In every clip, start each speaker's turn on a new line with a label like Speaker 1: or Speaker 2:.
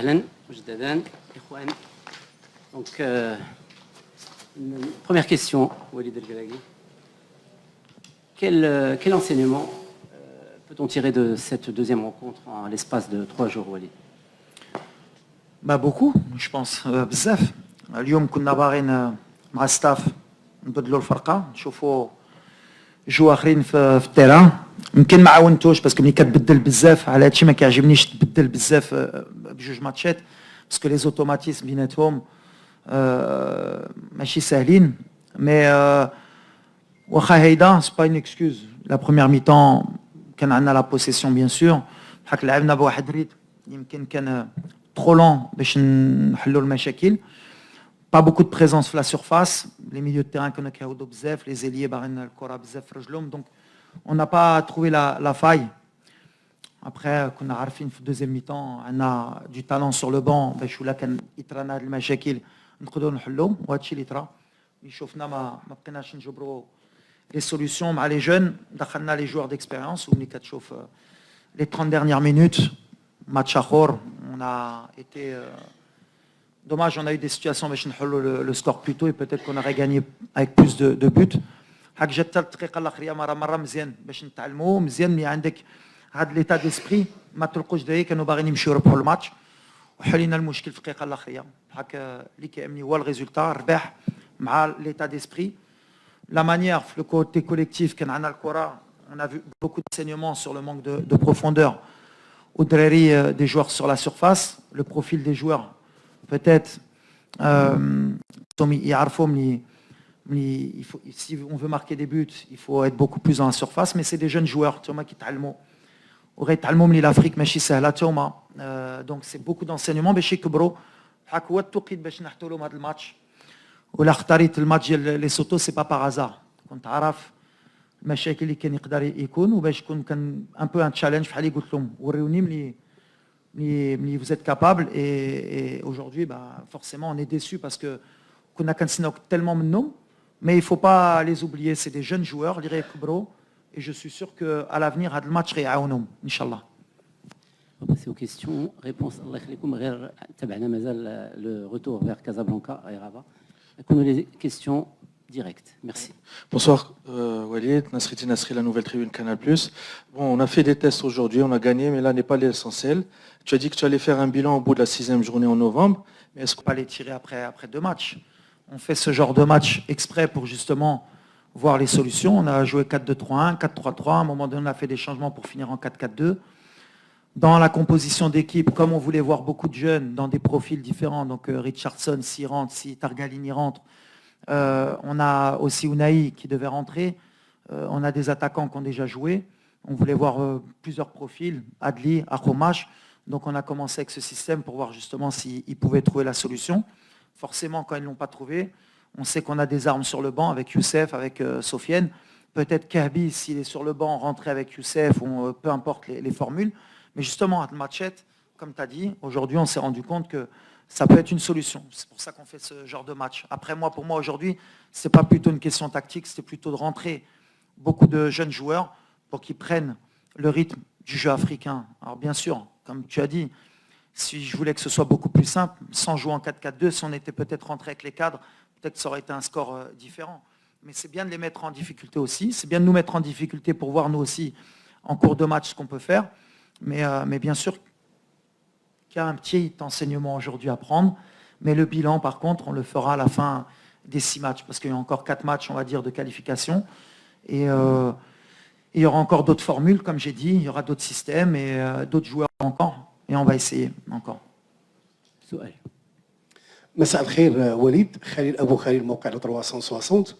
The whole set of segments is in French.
Speaker 1: أهلا مجددا إخوان. Donc, première question, Walid El-Galaghi. Quel enseignement peut-on tirer de cette deuxième rencontre en l'espace de 3 jours, Walid?
Speaker 2: Beaucoup, je pense. بزاف. اليوم كنا باغيين مع الستاف نبدلوا الفرقه نشوفوا جو اخرين في التيران. يمكن ما عاونتوش باسكو ملي كتبدل بزاف على هادشي ما كيعجبنيش تبدل بزاف بجوج ماتشات باسكو لي زوتوماتيزم بيناتهم ماشي ساهلين. مي واخا هيدا سي با اون اكسكوز. لا بروميير مي طون كان عندنا لا بوسيسيون بيان سور بحال لعبنا بواحد ريتم يمكن كان trop lent باش نحلوا المشاكل. Pas beaucoup de présence sur la surface, les milieux de terrain qu'on a كيعودوا بزاف, les ailiers باغيين الكره بزاف في رجلهم, donc on n'a pas trouvé la faille. Après كنا عارفين في الدوزيام ميطون عندنا du talent sur le banc باش ولا كان يطرانا هاد المشاكل نقدروا نحلوهم, وهادشي اللي طرا. اللي شفنا ما بقيناش نجبروا les solutions مع les jeunes, دخلنا les joueurs d'expérience وملي كتشوف les 30 dernières minutes match اخر on a été dommage, on a eu des situations باش نحلوا le score plus tôt et peut-être qu'on aurait gagné avec plus de buts. هاك جات الدقيقه الاخريه مره مزيان باش نتعلموا مزيان ملي عندك هاد ليتا ديسبري ما تلقوش داير كانوا باغيين يمشيو يربحوا الماتش وحلينا المشكل في الدقيقه الاخريه. هاك اللي كيهمني هو الريزولتا الربح مع ليتا ديسبري. لا مانيير في لو كوتي كوليكتيف كان عندنا الكره, on a vu beaucoup d'enseignements sur le manque de profondeur au derrière des joueurs sur la surface, le profil des joueurs peut-être si on veut marquer des buts, il faut être beaucoup plus dans la surface, mais c'est des jeunes joueurs qui تعلموا من l'Afrique ماشي سهله توما. Donc c'est beaucoup d'enseignements باش يكبروا. هاك هو التوقيت باش نحطوا لهم هذا الماتش. ولا اختاريت الماتش ديال لي سوتو سي با بار كنت عارف المشاكل اللي كان يقدر يكون وباش يكون كان ان بو ان تشالنج بحال اللي قلت لهم وريوني ملي vous êtes capable et aujourd'hui forcément on est déçu parce que كنا كنسناو tellement منهم, mais il faut pas les oublier, c'est des jeunes joueurs اللي غيكبروا et je suis sûr que à l'avenir هذا الماتش غيعاونهم ان شاء الله.
Speaker 1: On va passer aux questions. Réponse الله يخليكم غير تبعنا مازال le retour vers Casablanca et Rabat. Nous les questions directes. Merci.
Speaker 3: Bonsoir Walid, Nasriti Nasri, la nouvelle tribune Canal+. Bon, on a fait des tests aujourd'hui, on a gagné, mais là n'est pas l'essentiel. Tu as dit que tu allais faire un bilan au bout de la 6e journée en novembre. Mais est-ce
Speaker 2: qu'on va les tirer après 2 matchs? On fait ce genre de match exprès pour justement voir les solutions. On a joué 4-2-3-1, 4-3-3. À un moment donné, on a fait des changements pour finir en 4-4-2. Dans la composition d'équipe, comme on voulait voir beaucoup de jeunes dans des profils différents, donc Richardson, s'il rentre, si Targalini rentre, on a aussi Unai qui devait rentrer. On a des attaquants qui ont déjà joué. On voulait voir plusieurs profils, Adli, Akhomash. Donc on a commencé avec ce système pour voir justement s'ils pouvaient trouver la solution. Forcément, quand ils ne l'ont pas trouvé, on sait qu'on a des armes sur le banc avec Youssef, avec Sofiane. Peut-être Kahbi, s'il est sur le banc, rentrer avec Youssef, ou peu importe les formules. Mais justement, à Matchet, comme tu as dit, aujourd'hui, on s'est rendu compte que ça peut être une solution. C'est pour ça qu'on fait ce genre de match. Après, pour moi, aujourd'hui, ce n'est pas plutôt une question tactique, c'était plutôt de rentrer beaucoup de jeunes joueurs pour qu'ils prennent le rythme du jeu africain. Alors bien sûr, comme tu as dit, si je voulais que ce soit beaucoup plus simple, sans jouer en 4-4-2, si on était peut-être rentré avec les cadres, peut-être que ça aurait été un score différent. Mais c'est bien de les mettre en difficulté aussi. C'est bien de nous mettre en difficulté pour voir nous aussi, en cours de match, ce qu'on peut faire. Mais bien sûr qu'il y a un petit enseignement aujourd'hui à prendre. Mais le bilan, par contre, on le fera à la fin des 6 matchs. Parce qu'il y a encore 4 matchs, on va dire, de qualification. Et il y aura encore d'autres formules, comme j'ai dit. Il y aura d'autres systèmes et d'autres joueurs encore. Et on va essayer encore.
Speaker 1: سؤال.
Speaker 4: مساء الخير وليد. خليل أبو خليل موقع 360.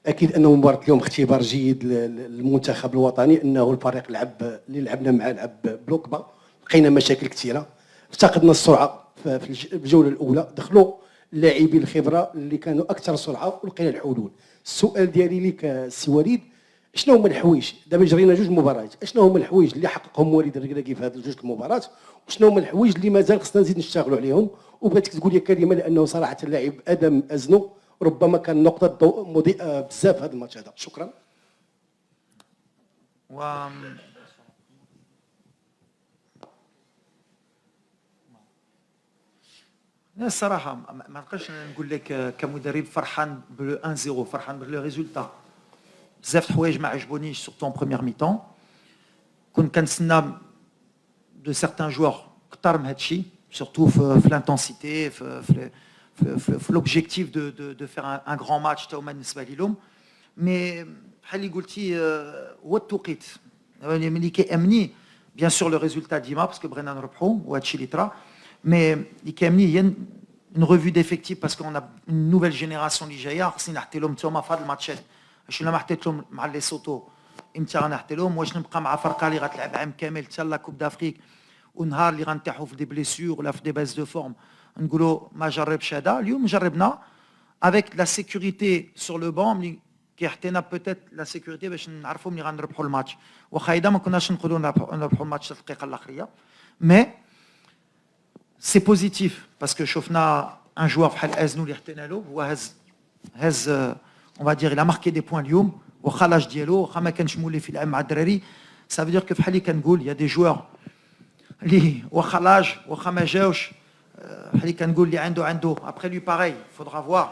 Speaker 4: أكيد أنه مباراة اليوم اختبار جيد للمنتخب الوطني, أنه الفريق اللي لعبنا معاه لعب بلوك با, لقينا مشاكل كثيرة, افتقدنا السرعة في الجولة الأولى, دخلوا اللاعبين الخبرة اللي كانوا أكثر سرعة ولقينا الحلول. السؤال ديالي لك سي وليد, شنو هما الحوايج دابا جرينا 2 مباريات, شنو هما الحوايج اللي حققهم وليد الركراكي في هذه 2 المباريات, وشنو هما الحوايج اللي مازال خصنا نزيد نشتغلوا عليهم؟ وبغيتك تقول لي كلمة لأنه صراحة اللاعب آدم أزنو ربما كان نقطة ضوء مضيئة بزاف هذا الماتش هذا. شكرا.
Speaker 2: الصراحه ما نقدرش نقول لك كمدرب فرحان بال 1-0 فرحان بالريزولتا ريزولتا بزاف الحوايج ما عجبونيش سورتو en première mi-temps كنت كنتسنى de certains joueurs كثر من هادشي surtout في l'intensité في l'objectif de faire un grand match تا هما بالنسبه ليهم مي بحال اللي قلتي هو التوقيت ملي كيامني bien sûr le résultat ديما parce que بغينا نربحوا وهادشي اللي طرا mais اللي كيامني هي une revue d'effectifs parce qu'on a une nouvelle génération اللي جايه خصني نحطي لهم نتوما في هاد الماتشات باش الا ما حطيت لهم مع لي سوتو امتى غنحطي لهم واش نبقى مع فرقه اللي غتلعب عام كامل حتى لا كوب دافريك ونهار اللي غنطيحوا في دي بليسيور ولا في دي باز دو فورم نقولوا ما جربش هذا اليوم جربنا avec la sécurité sur le banc اللي كيعطينا بوتيت لا سيكوريتي باش نعرفوا ملي غنربحوا الماتش واخا اذا ما كناش نقدروا نربحوا الماتش الدقيقه الاخريه مي سي بوزيتيف باسكو شفنا ان جوار بحال ازنو اللي حطينا له هو هز اون فا دير il a marqué des points اليوم واخا لاج ديالو واخا ما كانش مولف يلعب مع الدراري ça veut dire que بحال اللي كنقول يا دي جوار اللي واخا لاج واخا ما جاوش بحال اللي كنقول اللي عنده après lui pareil il faudra voir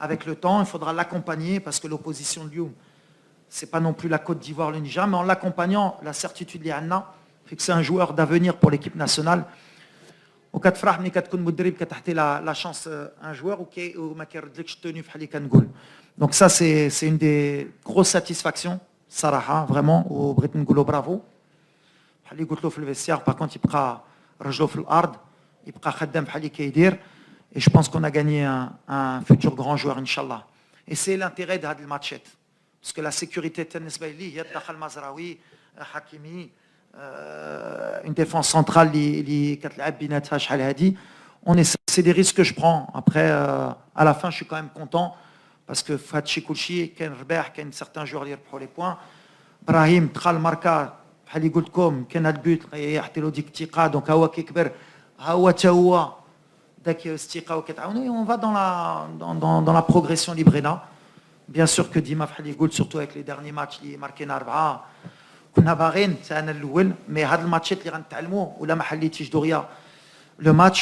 Speaker 2: avec le temps il faudra l'accompagner parce que l'opposition de Lyon c'est pas non plus la Côte d'Ivoire le Niger mais en l'accompagnant la certitude اللي عندنا fait que c'est un joueur d'avenir pour l'équipe nationale وكتفرح ملي كتكون مدرب كتعطي لا شانس ان جوار وما كيردلكش التوني بحال اللي كنقول دونك سا سي اون دي غروس ساتيسفاكسيون صراحه فريمون وبغيت نقولوا برافو بحال اللي قلت له في الفيستيار باغ كونت يبقى رجلو في الارض يبقى خدام بحال اللي كيدير et je pense qu'on a gagné un futur grand joueur inchallah et c'est l'intérêt de هاد الماتشات parce que la sécurité بالنسبه لي هي دخل مزراوي حكيمي une défense centrale اللي كتلعب بيناتها شحال هادي c'est des risques que je prends après à la fin je suis quand même content parce que في هادشي كلشي كاين رباح كاين certains joueurs اللي يربحوا لي بوين ابراهيم دخل ماركا بحال اللي قلت لكم كان هاد البيوت يعطي له ديك الثقه دونك هو كيكبر حتى هو داك الثقه وكتعاونوا on va dans la progression اللي بغينا bien sûr que ديما بحال اللي قلت surtout avec les derniers matchs اللي ماركينا 4 كنا باغيين حتى انا الاول مي هاد الماتشات اللي غنتعلموا ولا ما حليتيش دغيا le match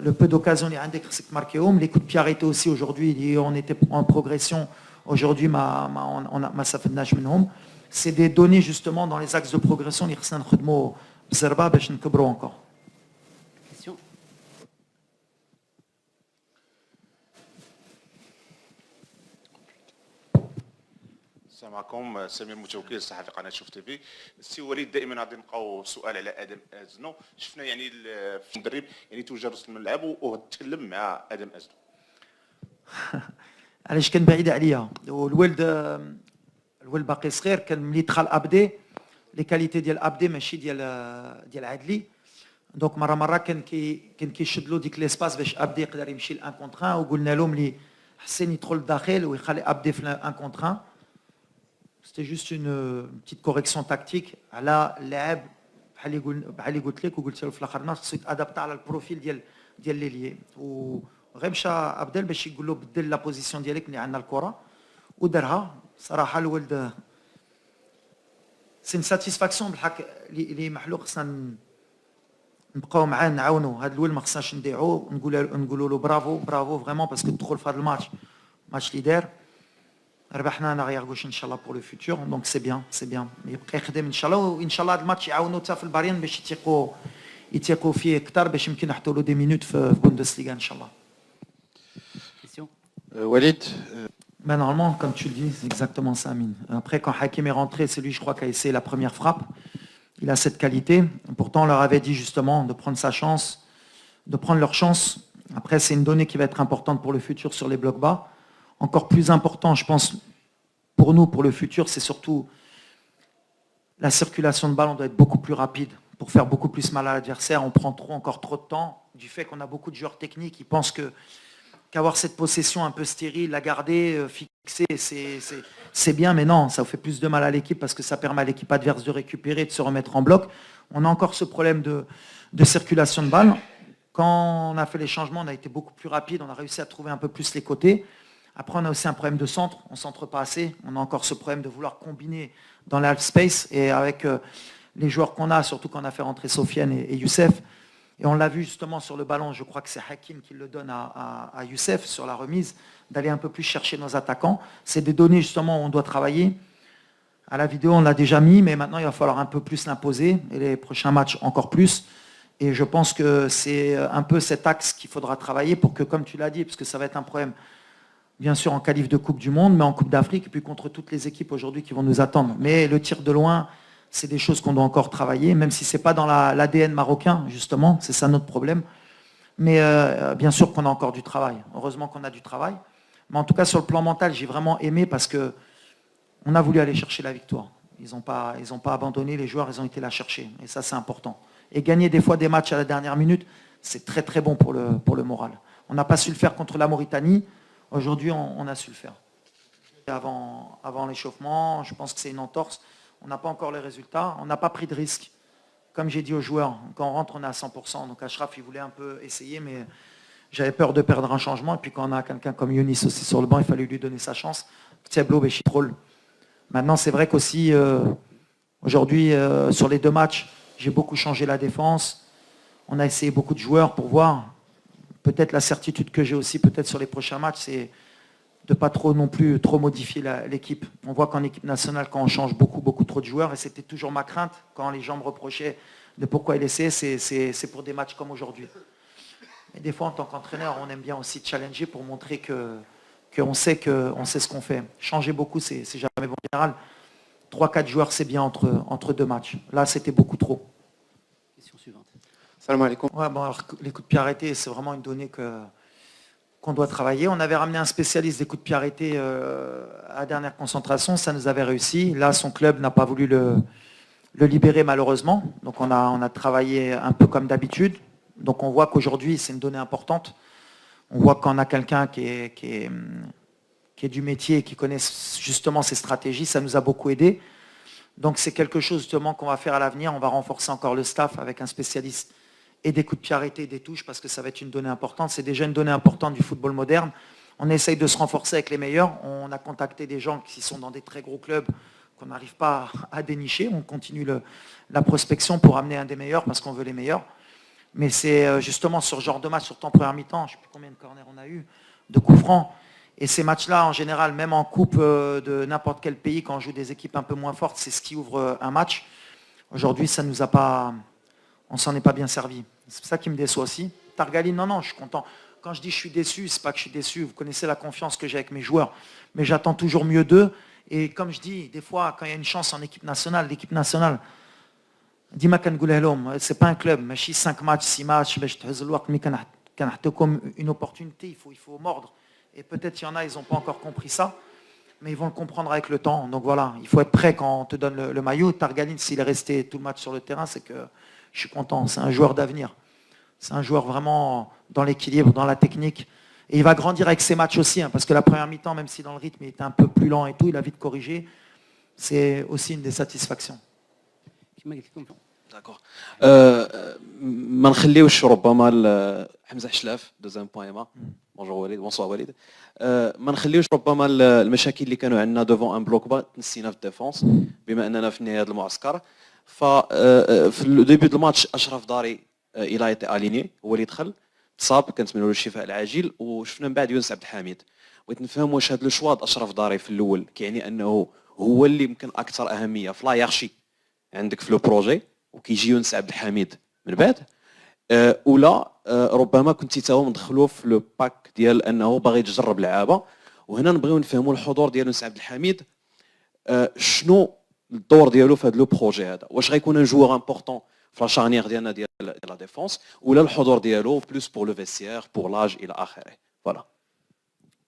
Speaker 2: le peu d'occasion اللي عندك خصك تماركيهم les coups de pied arrêtés aussi aujourd'hui on était en progression aujourd'hui ما استفدناش منهم c'est des données justement dans les axes de progression اللي خصنا نخدموا بزربه باش نكبروا encore
Speaker 1: Question.
Speaker 5: السلام عليكم سمير متوكل صحفي قناه شوف تي في السي وليد دائما غادي نبقاو سؤال على ادم ازنو شفنا يعني في المدرب يعني توجه وسط الملعب وتكلم مع ادم ازنو
Speaker 2: علاش كان بعيد عليا والولد باقي صغير كان ملي دخل ابدي لي كاليتي ديال ابدي ماشي ديال عدلي دونك مره كان كيشد له ديك ليسباس باش ابدي يقدر يمشي ل 1 كونتر 1 وقلنا لهم لي حسين يدخل لداخل ويخلي ابدي في 1 كونتر 1 C'était juste une petite correction tactique على اللاعب بحال اللي قلت لك وقلت له في الاخر ناس خصو يتادابت على البروفيل ديال ليلي وغير مشى ابدل باش يقول له بدل لا بوزيسيون ديالك اللي عندنا الكره ودارها صراحه الولد سي ساتيسفاكسيون بالحق اللي محلو خصنا نبقاو معاه نعاونوا هذا الولد ما خصناش نضيعوه نقولوا له برافو فريمون باسكو تدخل في هذا الماتش اللي دار ربحنا انا غير غوش ان شاء الله بور لو فيتور دونك سي بيان يبقى يخدم ان شاء الله وان شاء الله هذا الماتش يعاونوا حتى في الباريان باش يتيقوا فيه اكثر باش يمكن نحطوا له دي مينوت في بوندسليغا ان شاء الله.
Speaker 1: Question.
Speaker 3: Walid,
Speaker 2: Ben normalement, comme tu le dis, c'est exactement ça, Amine. Après, quand Hakim est rentré, c'est lui, je crois, qui a essayé la première frappe. Il a cette qualité. Pourtant, on leur avait dit justement de prendre sa chance, de prendre leur chance. Après, c'est une donnée qui va être importante pour le futur sur les blocs bas. Encore plus important, je pense, pour nous, pour le futur, c'est surtout la circulation de ballon doit être beaucoup plus rapide pour faire beaucoup plus mal à l'adversaire. On prend encore trop de temps du fait qu'on a beaucoup de joueurs techniques qui pensent qu'avoir cette possession un peu stérile, la garder, fixer, c'est bien, mais non, ça fait plus de mal à l'équipe parce que ça permet à l'équipe adverse de récupérer, de se remettre en bloc. On a encore ce problème de circulation de balle. Quand on a fait les changements, on a été beaucoup plus rapide, on a réussi à trouver un peu plus les côtés. Après, on a aussi un problème de centre, on ne centre pas assez. On a encore ce problème de vouloir combiner dans l'half space. Et avec les joueurs qu'on a, surtout quand on a fait rentrer Sofiane et Youssef, Et on l'a vu justement sur le ballon, je crois que c'est Hakim qui le donne à Youssef sur la remise, d'aller un peu plus chercher nos attaquants. C'est des données justement où on doit travailler. À la vidéo, on l'a déjà mis, mais maintenant, il va falloir un peu plus l'imposer, et les prochains matchs encore plus. Et je pense que c'est un peu cet axe qu'il faudra travailler pour que, comme tu l'as dit, parce que ça va être un problème, bien sûr, en qualif de Coupe du Monde, mais en Coupe d'Afrique, et puis contre toutes les équipes aujourd'hui qui vont nous attendre. Mais le tir de loin, c'est des choses qu'on doit encore travailler, même si ce n'est pas dans l'ADN marocain, justement, c'est ça notre problème. Mais bien sûr qu'on a encore du travail. Heureusement qu'on a du travail. Mais en tout cas, sur le plan mental, j'ai vraiment aimé parce qu'on a voulu aller chercher la victoire. Ils n'ont pas abandonné, les joueurs, ils ont été la chercher. Et ça, c'est important. Et gagner des fois des matchs à la dernière minute, c'est très très bon pour le moral. On n'a pas su le faire contre la Mauritanie. Aujourd'hui, on a su le faire. Avant l'échauffement, je pense que c'est une entorse. On n'a pas encore les résultats. On n'a pas pris de risque. Comme j'ai dit aux joueurs, quand on rentre, on est à 100%. Donc Achraf, il voulait un peu essayer, mais j'avais peur de perdre un changement. Et puis quand on a quelqu'un comme Younis aussi sur le banc, il fallait lui donner sa chance. Maintenant, c'est vrai qu'aussi, aujourd'hui, sur les 2 matchs, j'ai beaucoup changé la défense. On a essayé beaucoup de joueurs pour voir. Peut-être la certitude que j'ai aussi, peut-être sur les prochains matchs, c'est de ne pas trop non plus trop modifier l'équipe. On voit qu'en équipe nationale, quand on change beaucoup trop de joueurs, et c'était toujours ma crainte, quand les gens me reprochaient de pourquoi il essaie, c'est pour des matchs comme aujourd'hui. Et des fois, en tant qu'entraîneur, on aime bien aussi challenger pour montrer qu'on sait ce qu'on fait. Changer beaucoup, c'est jamais bon. En général, 3-4 joueurs, c'est bien entre 2 matchs. Là, c'était beaucoup trop.
Speaker 1: Question suivante.
Speaker 6: Salam alaikum.
Speaker 2: Ouais, bon, alors, les coups de pied arrêtés, c'est vraiment une donnée qu'on doit travailler. On avait ramené un spécialiste des coups de pied arrêtés à la dernière concentration, ça nous avait réussi. Là, son club n'a pas voulu le libérer malheureusement. Donc on a travaillé un peu comme d'habitude. Donc on voit qu'aujourd'hui, c'est une donnée importante. On voit qu'on a quelqu'un qui est du métier, qui connaît justement ces stratégies, ça nous a beaucoup aidé. Donc c'est quelque chose justement qu'on va faire à l'avenir. On va renforcer encore le staff avec un spécialiste et des coups de pied arrêtés et des touches parce que ça va être une donnée importante. C'est déjà une donnée importante du football moderne. On essaye de se renforcer avec les meilleurs. On a contacté des gens qui sont dans des très gros clubs qu'on n'arrive pas à dénicher. On continue la prospection pour amener un des meilleurs parce qu'on veut les meilleurs. Mais c'est justement sur ce genre de match, surtout en première mi-temps, je ne sais plus combien de corners on a eu, de coups francs. Et ces matchs-là, en général, même en coupe de n'importe quel pays, quand on joue des équipes un peu moins fortes, c'est ce qui ouvre un match. Aujourd'hui, ça nous a pas... On s'en est pas bien servi. C'est ça qui me déçoit aussi. Targali, non, je suis content. Quand je dis je suis déçu, c'est pas que je suis déçu. Vous connaissez la confiance que j'ai avec mes joueurs. Mais j'attends toujours mieux d'eux. Et comme je dis, des fois, quand il y a une chance en équipe nationale, l'équipe nationale, dis-moi c'est pas un club. Mais 5 matchs, 6 matchs, comme une opportunité, il faut mordre. Et peut-être il y en a, ils n'ont pas encore compris ça. Mais ils vont le comprendre avec le temps. Donc voilà, il faut être prêt quand on te donne le maillot. Targali, s'il est resté tout le match sur le terrain, c'est que je suis content. C'est un joueur d'avenir. C'est un joueur vraiment dans l'équilibre, dans la technique. Et il va grandir avec ses matchs aussi, parce que la première mi-temps, même si dans le rythme il était un peu plus lent et tout, il a vite corrigé. C'est aussi une des satisfactions.
Speaker 7: D'accord. ما نخليوش ربما حمزه حشلاف دوزيام بوان ايما بونجور وليد بونسوار وليد ما نخليوش ربما المشاكل اللي كانوا عندنا دوفون ان بلوك با تنسينا في الديفونس بما اننا في نهايه المعسكر في لو ديبي دو الماتش اشرف داري الى ايتي اليني هو اللي دخل تصاب كنتمنوا له الشفاء العاجل وشفنا من بعد يونس عبد الحميد بغيت نفهم واش هذا لو شوا اشرف داري في الاول كيعني انه هو اللي يمكن اكثر اهميه في لا يارشي عندك في لو بروجي وكيجي يونس عبد الحميد من بعد ولا ربما كنتي تا هو مدخلوه في لو باك ديال انه باغي تجرب لعابه وهنا نبغيو نفهموا الحضور ديال يونس عبد الحميد شنو الدور ديالو في هذا لو بروجي هذا واش غيكون ان جوور امبورطون في لا شارنيير ديالنا ديال لا ديفونس ولا الحضور ديالو بلوس بور لو فيستيير بور لاج الى اخره فوالا.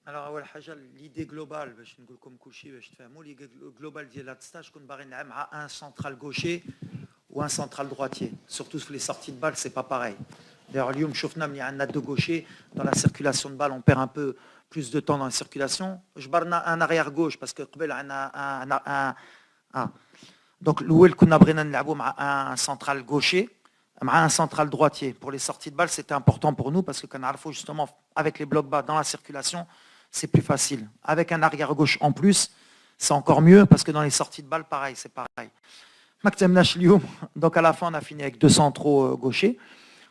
Speaker 2: Alors اول حاجه ليدي جلوبال باش نقول لكم كلشي باش تفهموا ليدي جلوبال ديال هذا ستاج كون باغي نلعب مع ان سنترال غوشي ou un central droitier. Surtout sur les sorties de balles, c'est pas pareil. D'ailleurs, Lyon, Chofnam, il y a un deux gaucher. Dans la circulation de balle, on perd un peu plus de temps dans la circulation. Je barre un arrière gauche parce que donc l'ouel kuna brena nlabou un central gaucher, un central droitier. Pour les sorties de balle, c'était important pour nous parce que quand on justement avec les blocs bas dans la circulation, c'est plus facile. Avec un arrière gauche en plus, c'est encore mieux parce que dans les sorties de balle, pareil, c'est pareil. Donc à la fin, on a fini avec 2 centraux gauchers.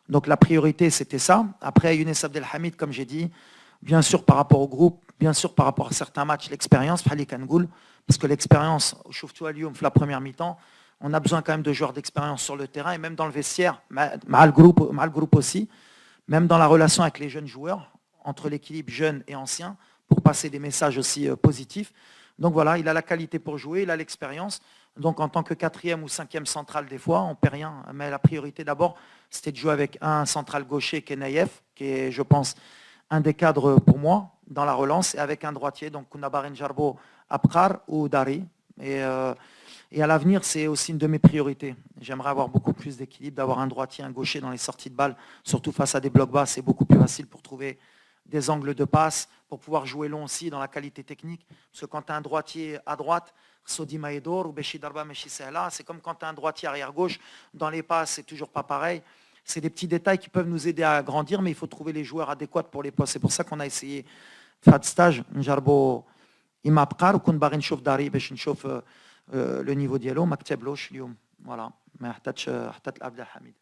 Speaker 2: Donc la priorité, c'était ça. Après, Younes Abdelhamid, comme j'ai dit, bien sûr par rapport au groupe, bien sûr par rapport à certains matchs, l'expérience, parce que l'expérience, au Lyon, la première mi-temps, on a besoin quand même de joueurs d'expérience sur le terrain et même dans le vestiaire, mal groupe aussi, même dans la relation avec les jeunes joueurs, entre l'équilibre jeune et ancien, pour passer des messages aussi positifs. Donc voilà, il a la qualité pour jouer, il a l'expérience. Donc en tant que 4e ou 5e central des fois, on ne perd rien. Mais la priorité d'abord, c'était de jouer avec un central gaucher qui est Naïef, qui est, je pense, un des cadres pour moi dans la relance, et avec un droitier, donc Kounabarin Jarbo, Abkar ou Dari. Et à l'avenir, c'est aussi une de mes priorités. J'aimerais avoir beaucoup plus d'équilibre, d'avoir un droitier, un gaucher dans les sorties de balles, surtout face à des blocs bas, c'est beaucoup plus facile pour trouver des angles de passe, pour pouvoir jouer long aussi dans la qualité technique. Parce que quand tu as un droitier à droite, Sodi Maedor ou Beshi Darba Meshi Sehla, c'est comme quand tu as un droitier arrière-gauche, dans les passes, c'est toujours pas pareil. C'est des petits détails qui peuvent nous aider à grandir, mais il faut trouver les joueurs adéquats pour les postes. C'est pour ça qu'on a essayé de faire de stage, Njarbo Imabkar, ou Kounbarin Chouf Dari, Beshin Chouf le niveau dialogue, Makteb Loch, Lyoum. Voilà. Mais Abdelhamid.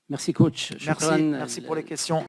Speaker 1: Merci coach.
Speaker 2: Merci pour les questions.